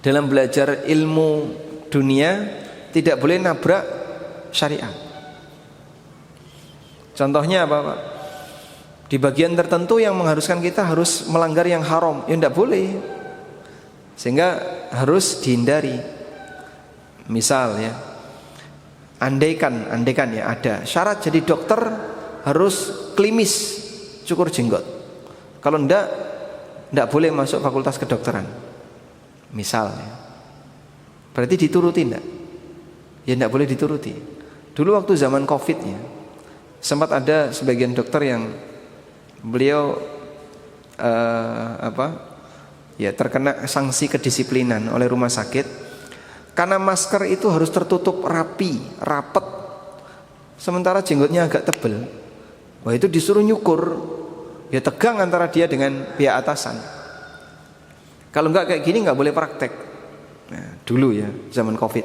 dalam belajar ilmu dunia tidak boleh nabrak syariat. Contohnya apa Pak? Di bagian tertentu yang mengharuskan kita harus melanggar yang haram, ya tidak boleh, sehingga harus dihindari. Misal ya, andaikan ya ada syarat jadi dokter harus klimis, cukur jenggot. Kalau tidak boleh masuk fakultas kedokteran. Misal ya, berarti dituruti enggak? Ya tidak boleh dituruti. Dulu waktu zaman Covid ya, sempat ada sebagian dokter yang beliau terkena sanksi kedisiplinan oleh rumah sakit karena masker itu harus tertutup rapi, rapet, sementara jenggotnya agak tebal. Wah, itu disuruh nyukur, ya tegang antara dia dengan pihak atasan. Kalau enggak kayak gini enggak boleh praktek. Nah, dulu ya zaman Covid.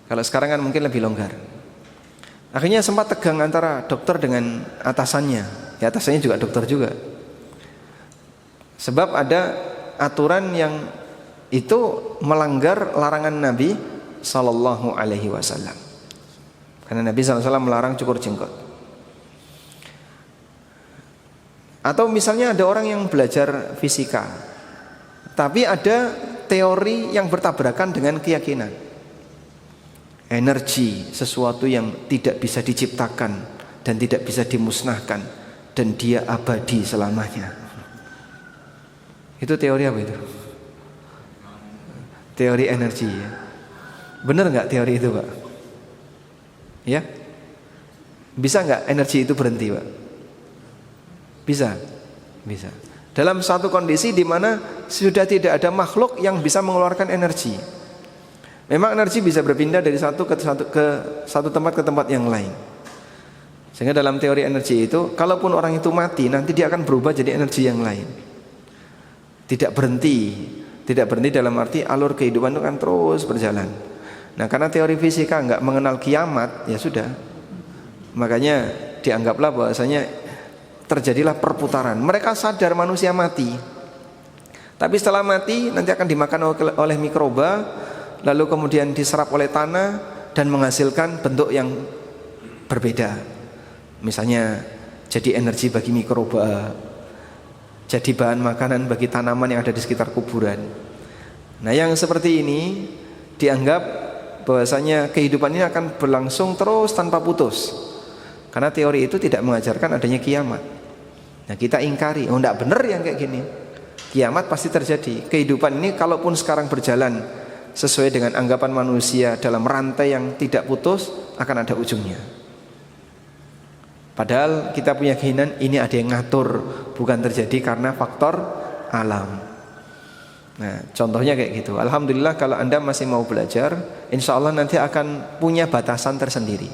Kalau sekarang kan mungkin lebih longgar. Akhirnya sempat tegang antara dokter dengan atasannya. Ya atasannya juga dokter juga. Sebab ada aturan yang itu melanggar larangan Nabi Sallallahu Alaihi Wasallam. Karena Nabi Sallallahu Alaihi Wasallam melarang cukur jenggot. Atau misalnya ada orang yang belajar fisika, tapi ada teori yang bertabrakan dengan keyakinan. Energi, sesuatu yang tidak bisa diciptakan dan tidak bisa dimusnahkan, dan dia abadi selamanya. Itu teori apa itu? Teori energi ya. Benar nggak teori itu Pak? Ya? Bisa nggak energi itu berhenti Pak? Bisa. Bisa. Dalam satu kondisi di mana sudah tidak ada makhluk yang bisa mengeluarkan energi. Memang energi bisa berpindah dari satu tempat ke tempat yang lain. Sehingga dalam teori energi itu, kalaupun orang itu mati, nanti dia akan berubah jadi energi yang lain. Tidak berhenti dalam arti alur kehidupan itu kan terus berjalan. Nah, karena teori fisika nggak mengenal kiamat, ya sudah. Makanya dianggaplah bahwasanya terjadilah perputaran. Mereka sadar manusia mati, tapi setelah mati nanti akan dimakan oleh mikroba, lalu kemudian diserap oleh tanah dan menghasilkan bentuk yang berbeda. Misalnya jadi energi bagi mikroba, jadi bahan makanan bagi tanaman yang ada di sekitar kuburan. Nah, yang seperti ini dianggap bahwasanya kehidupan ini akan berlangsung terus tanpa putus, karena teori itu tidak mengajarkan adanya kiamat. Nah, kita ingkari, oh enggak benar yang kayak gini. Kiamat pasti terjadi. Kehidupan ini kalaupun sekarang berjalan sesuai dengan anggapan manusia dalam rantai yang tidak putus, akan ada ujungnya. Padahal kita punya keyakinan ini ada yang ngatur, bukan terjadi karena faktor alam. Nah, contohnya kayak gitu. Alhamdulillah kalau Anda masih mau belajar, insya Allah nanti akan punya batasan tersendiri.